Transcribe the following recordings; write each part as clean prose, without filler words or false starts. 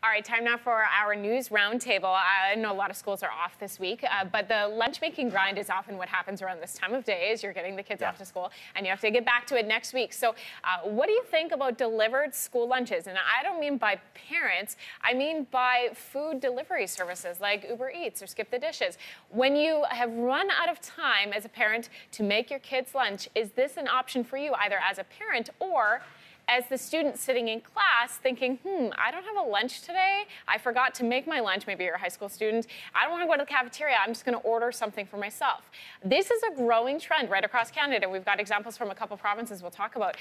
All right, time now for our news roundtable. I know a lot of schools are off this week, but the lunch-making grind is often what happens around this time of day as you're getting the kids off to school, and you have to get back to it next week. So what do you think about delivered school lunches? And I don't mean by parents, I mean by food delivery services like Uber Eats or Skip the Dishes. When you have run out of time as a parent to make your kids' lunch, is this an option for you, either as a parent or as the student sitting in class thinking, I don't have a lunch today. I forgot to make my lunch. Maybe you're a high school student. I don't want to go to the cafeteria. I'm just going to order something for myself. This is a growing trend right across Canada. We've got examples from a couple provinces we'll talk about.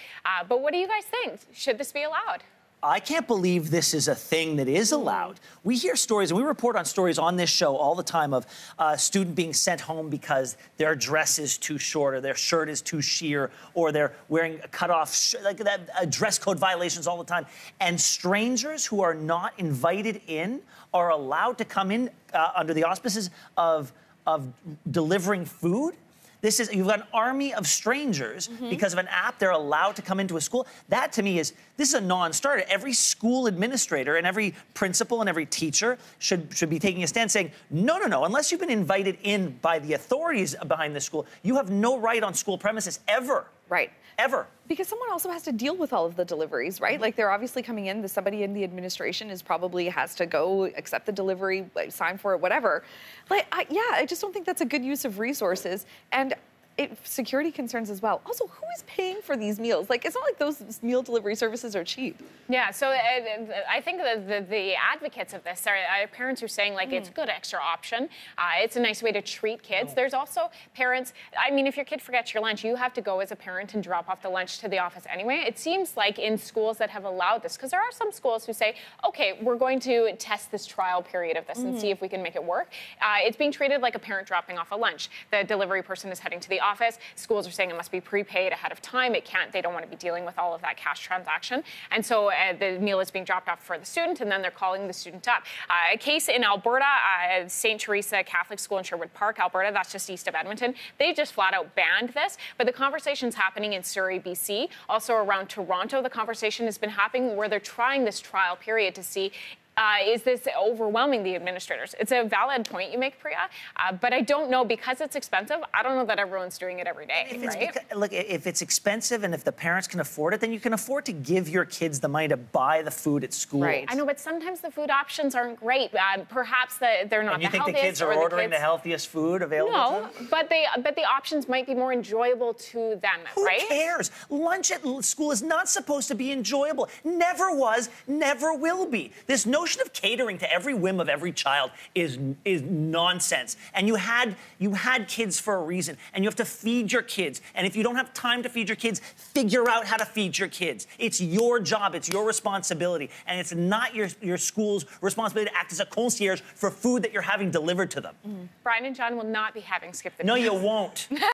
But what do you guys think? Should this be allowed? I can't believe this is a thing that is allowed. We hear stories, and we report on stories on this show all the time of a student being sent home because their dress is too short or their shirt is too sheer or they're wearing a cutoff, like that, dress code violations all the time. And strangers who are not invited in are allowed to come in under the auspices of delivering food. You've got an army of strangers because of an app. They're allowed to come into a school. That, to me, this is a non-starter. Every school administrator and every principal and every teacher should be taking a stand saying, no, unless you've been invited in by the authorities behind the school, you have no right on school premises ever. Right. Ever. Because someone also has to deal with all of the deliveries, right? Like, they're obviously coming in. Somebody in the administration has to go accept the delivery, sign for it, whatever. Like, I just don't think that's a good use of resources. And security concerns as well. Also, who is paying for these meals? Like, it's not like those meal delivery services are cheap. Yeah, so I think the advocates of this are parents who are saying, like, it's a good extra option. It's a nice way to treat kids. There's also parents, I mean, if your kid forgets your lunch, you have to go as a parent and drop off the lunch to the office anyway. It seems like in schools that have allowed this, because there are some schools who say, okay, we're going to test this trial period of this and see if we can make it work. It's being treated like a parent dropping off a lunch. The delivery person is heading to the office. Schools are saying it must be prepaid ahead of time. They don't want to be dealing with all of that cash transaction. And so the meal is being dropped off for the student, and then they're calling the student up. A case in Alberta, St. Teresa Catholic School in Sherwood Park, Alberta, that's just east of Edmonton. They just flat out banned this, but the conversation's happening in Surrey, BC. Also around Toronto, the conversation has been happening where they're trying this trial period to see is this overwhelming the administrators? It's a valid point you make, Priya, but I don't know, because it's expensive, I don't know that everyone's doing it every day, right? Look, if it's expensive and if the parents can afford it, then you can afford to give your kids the money to buy the food at school. Right. I know, but sometimes the food options aren't great. Perhaps they're not the healthiest. And you think the kids are ordering the healthiest food available to them? No, but the options might be more enjoyable to them, right? Who cares? Lunch at school is not supposed to be enjoyable. Never was, never will be. This notion of catering to every whim of every child is nonsense. And you had kids for a reason, and you have to feed your kids. And if you don't have time to feed your kids, figure out how to feed your kids. It's your job, it's your responsibility, and it's not your school's responsibility to act as a concierge for food that you're having delivered to them. Brian and John will not be having Skip the No, Dishes. you won't.